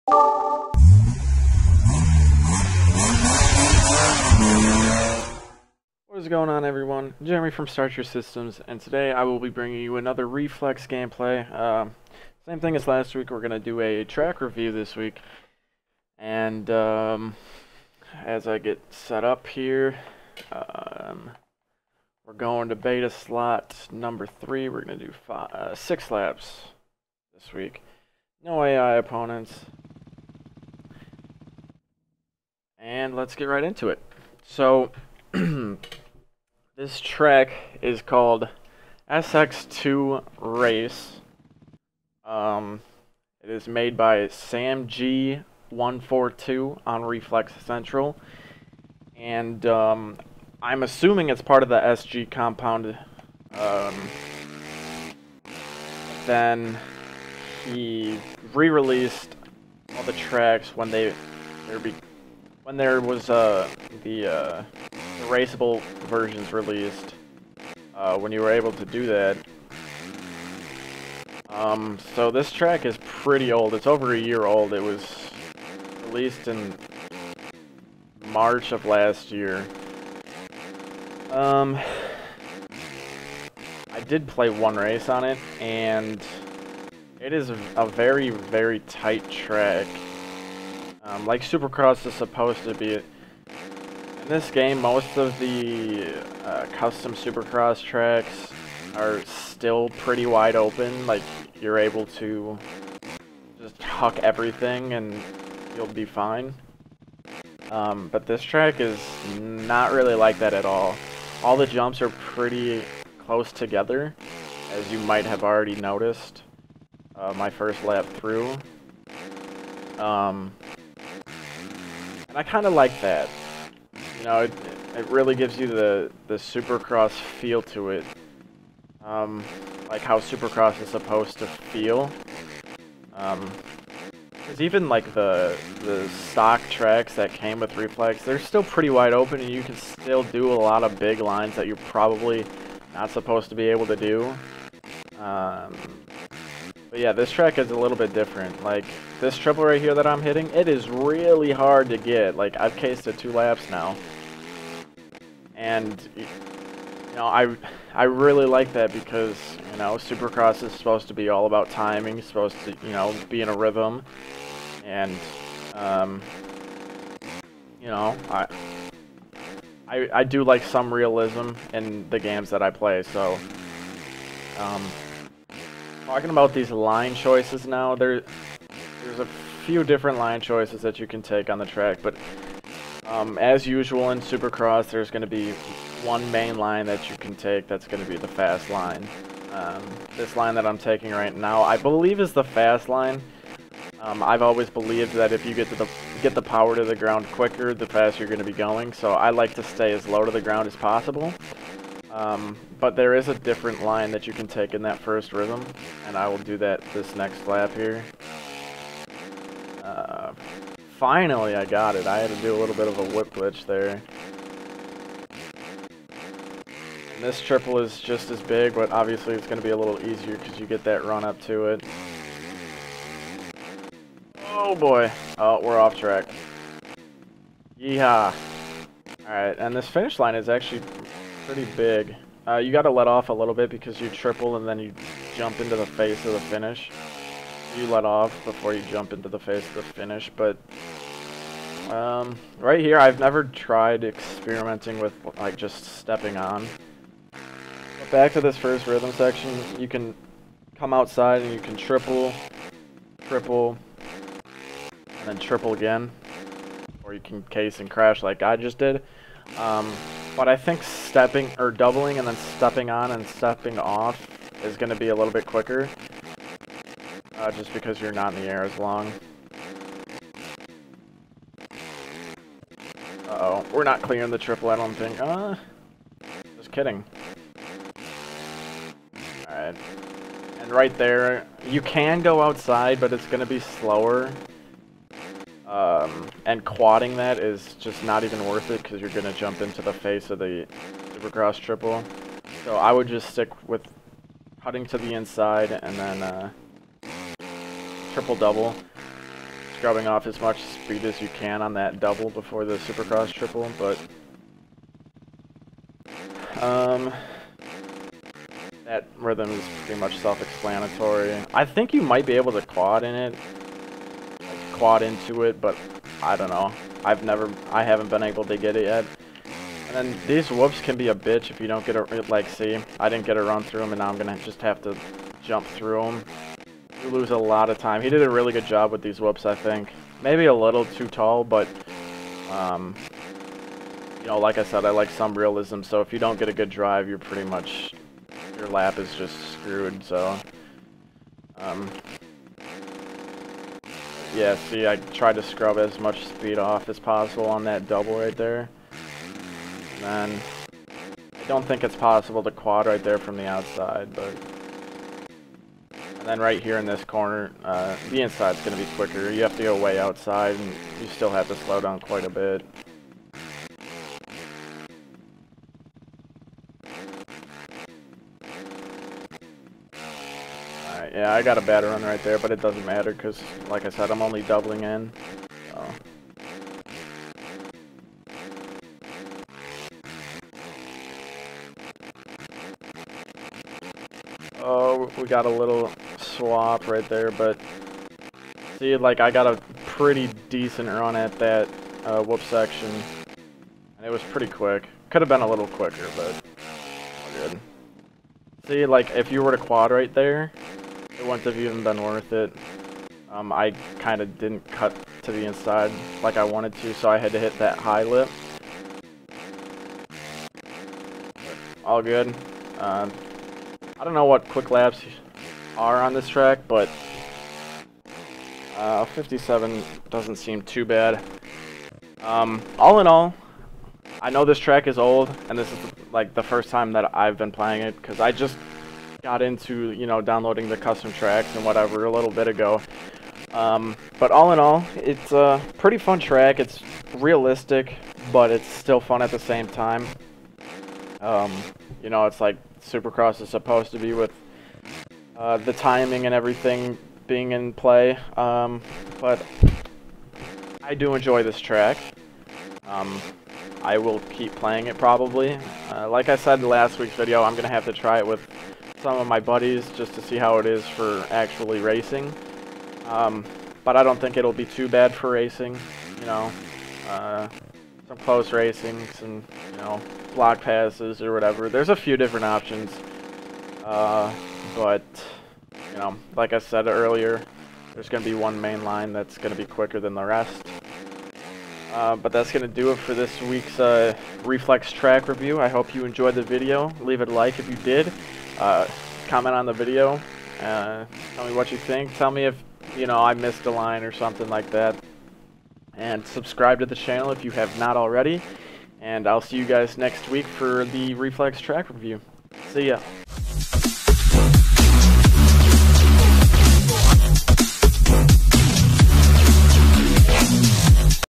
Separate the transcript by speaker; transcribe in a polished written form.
Speaker 1: What is going on, everyone? Jeremy from Start Your Systems, and today I will be bringing you another Reflex gameplay. Same thing as last week. We're going to do a track review this week, and as I get set up here, we're going to beta slot number 3. We're going to do 6 laps this week. No AI opponents, and let's get right into it. So this track is called SX2 Race. It is made by Sam G142 on Reflex Central, and I'm assuming it's part of the SG compound. Then he re-released all the tracks when there was the raceable versions released, when you were able to do that. So this track is pretty old. It's over a year old. It was released in March of last year. I did play one race on it, and it is a very, very tight track. Like Supercross is supposed to be. In this game, most of the custom Supercross tracks are still pretty wide open. Like, you're able to just huck everything and you'll be fine. But this track is not really like that at all. All the jumps are pretty close together, as you might have already noticed my first lap through. And I kind of like that. You know, it really gives you the Supercross feel to it. Like how Supercross is supposed to feel. Because even like the stock tracks that came with Reflex, they're still pretty wide open, and you can still do a lot of big lines that you're probably not supposed to be able to do. But yeah, this track is a little bit different. Like, this triple right here that I'm hitting, it is really hard to get. Like, I've cased it 2 laps now. And, you know, I really like that because, you know, Supercross is supposed to be all about timing. It's supposed to, you know, be in a rhythm. And, you know, I do like some realism in the games that I play, so, talking about these line choices now, there's a few different line choices that you can take on the track, but as usual in Supercross, there's going to be one main line that you can take that's going to be the fast line. This line that I'm taking right now, I believe, is the fast line. I've always believed that if you get the power to the ground quicker, the faster you're going to be going, so I like to stay as low to the ground as possible. But there is a different line that you can take in that first rhythm, and I will do that this next lap here. Finally, I got it. I had to do a little bit of a whip glitch there. And this triple is just as big, but obviously it's going to be a little easier because you get that run up to it. Oh boy. Oh, we're off track. Yeehaw. Alright, and this finish line is actually pretty big. You gotta let off a little bit because you triple and then you jump into the face of the finish. You let off before you jump into the face of the finish, but right here I've never tried experimenting with like just stepping on. But back to this first rhythm section, you can come outside and you can triple, and then triple again, or you can case and crash like I just did. But I think stepping or doubling and then stepping on and stepping off is going to be a little bit quicker. Just because you're not in the air as long. Uh-oh, we're not clearing the triple, I don't think. Just kidding. Alright. And right there, you can go outside, but it's going to be slower. And quadding that is just not even worth it because you're going to jump into the face of the Supercross triple. So I would just stick with cutting to the inside and then triple double. scrubbing off as much speed as you can on that double before the Supercross triple, but that rhythm is pretty much self-explanatory. I think you might be able to quad in it, like quad into it, but I don't know. I haven't been able to get it yet. And then these whoops can be a bitch if you don't get a, like, see, I didn't get a run through them, and now I'm gonna just have to jump through them. You lose a lot of time. He did a really good job with these whoops, I think. Maybe a little too tall, but you know, like I said, I like some realism, so if you don't get a good drive, you're pretty much, your lap is just screwed, so yeah, see, I tried to scrub as much speed off as possible on that double right there. And then I don't think it's possible to quad right there from the outside, but and then right here in this corner, the inside's going to be quicker. You have to go way outside, and you still have to slow down quite a bit. Alright, yeah, I got a bad run right there, but it doesn't matter because, like I said, I'm only doubling in. So. Oh, we got a little swap right there, but see, like, I got a pretty decent run at that whoop section, and it was pretty quick. Could have been a little quicker, but all good. See, like, if you were to quad right there, it wouldn't have even been worth it. I kind of didn't cut to the inside like I wanted to, so I had to hit that high lip. All good. I don't know what quick laps are on this track, but 57 doesn't seem too bad. All in all, I know this track is old, and this is like the first time that I've been playing it, because I just got into, you know, downloading the custom tracks and whatever a little bit ago. But all in all, it's a pretty fun track. It's realistic, but it's still fun at the same time. You know, it's like Supercross is supposed to be, with the timing and everything being in play. But I do enjoy this track. I will keep playing it probably. Like I said in last week's video, I'm going to have to try it with some of my buddies just to see how it is for actually racing. But I don't think it'll be too bad for racing, you know. Some close racing, some, you know, block passes or whatever. There's a few different options. But, you know, like I said earlier, there's going to be one main line that's going to be quicker than the rest. But that's going to do it for this week's Reflex track review. I hope you enjoyed the video. Leave it a like if you did. Comment on the video. Tell me what you think. Tell me if, you know, I missed a line or something like that. And subscribe to the channel if you have not already. And I'll see you guys next week for the Reflex track review. See ya.